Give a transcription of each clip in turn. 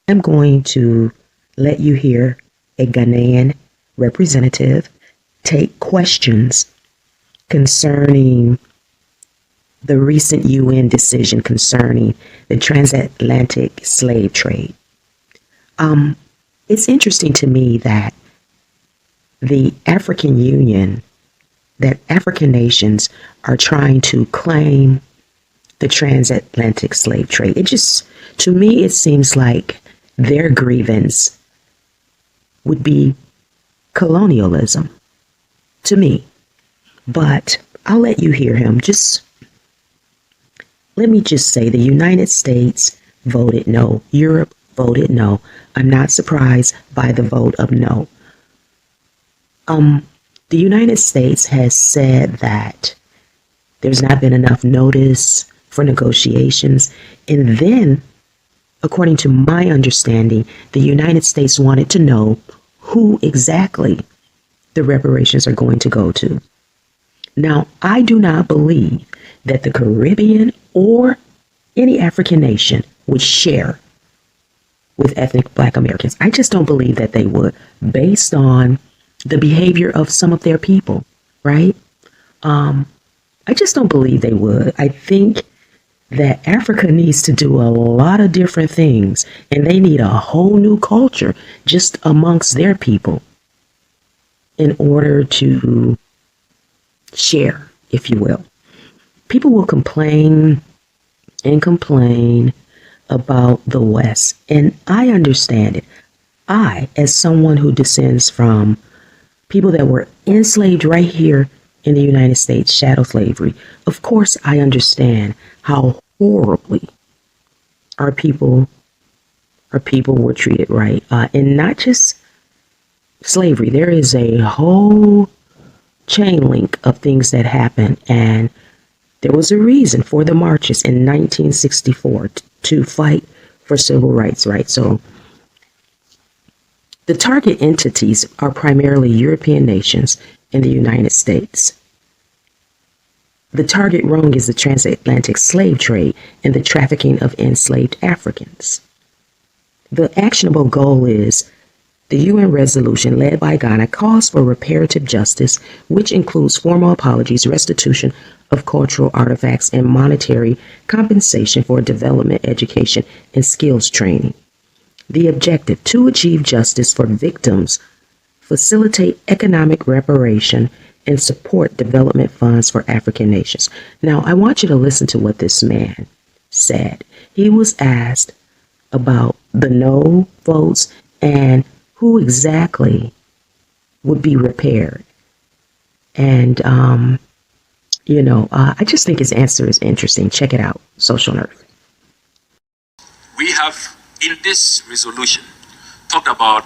I'm going to let you hear a Ghanaian representative take questions concerning the recent UN decision concerning the transatlantic slave trade. Um, it's interesting to me that the African Union, that African nations are trying to claim the transatlantic slave trade. It just, to me, it seems like their grievance would be colonialism to me. But I'll let you hear him. Just let me just say the United States voted no. Europe voted no. I'm not surprised by the vote of no. The United States has said that there's not been enough notice for negotiations. And then, according to my understanding, the United States wanted to know who exactly the reparations are going to go to. Now, I do not believe that the Caribbean or any African nation would share with ethnic Black Americans. I just don't believe that they would, based on the behavior of some of their people, right? I just don't believe they would. I think that Africa needs to do a lot of different things, and they need a whole new culture just amongst their people in order to share, if you will. People will complain and complain about the West, and I understand it. I, as someone who descends from people that were enslaved right here in the United States, chattel slavery, of course I understand how horribly our people were treated, right? And not just slavery. There is a whole chain link of things that happened, and there was a reason for the marches in 1964 to fight for civil rights, right? So the target entities are primarily European nations and the United States. The target wrong is the transatlantic slave trade and the trafficking of enslaved Africans. The actionable goal is the UN resolution led by Ghana calls for reparative justice, which includes formal apologies, restitution of cultural artifacts, and monetary compensation for development, education, and skills training. The objective: to achieve justice for victims, facilitate economic reparation, and support development funds for African nations. Now, I want you to listen to what this man said. He was asked about the no votes and who exactly would be repaired. And, I just think his answer is interesting. Check it out. Social Nerve. We have, in this resolution, talked about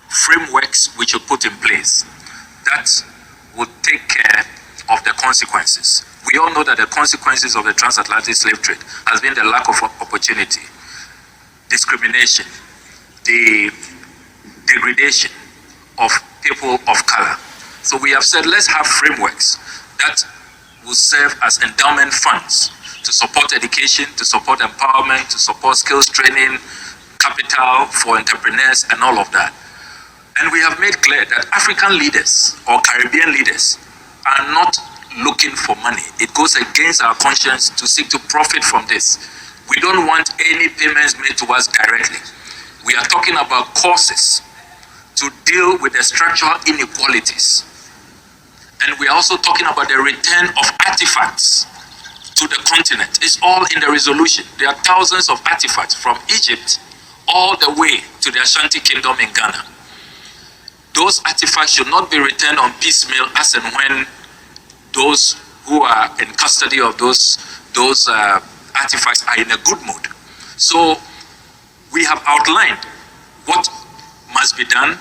frameworks which are put in place that would take care of the consequences. We all know that the consequences of the transatlantic slave trade has been the lack of opportunity, discrimination, the degradation of people of color. So we have said, let's have frameworks that will serve as endowment funds to support education, to support empowerment, to support skills training, capital for entrepreneurs, and all of that. And we have made clear that African leaders or Caribbean leaders are not looking for money. It goes against our conscience to seek to profit from this. We don't want any payments made to us directly. We are talking about courses to deal with the structural inequalities. And we are also talking about the return of artifacts to the continent. It's all in the resolution. There are thousands of artifacts from Egypt all the way to the Ashanti Kingdom in Ghana. Those artifacts should not be returned on piecemeal as and when those who are in custody of those artifacts are in a good mood. So we have outlined what must be done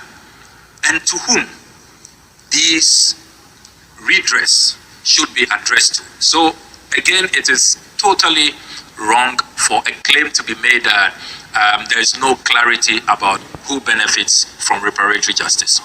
and to whom these redress should be addressed to. So again, it is totally wrong for a claim to be made that there is no clarity about who benefits from reparatory justice.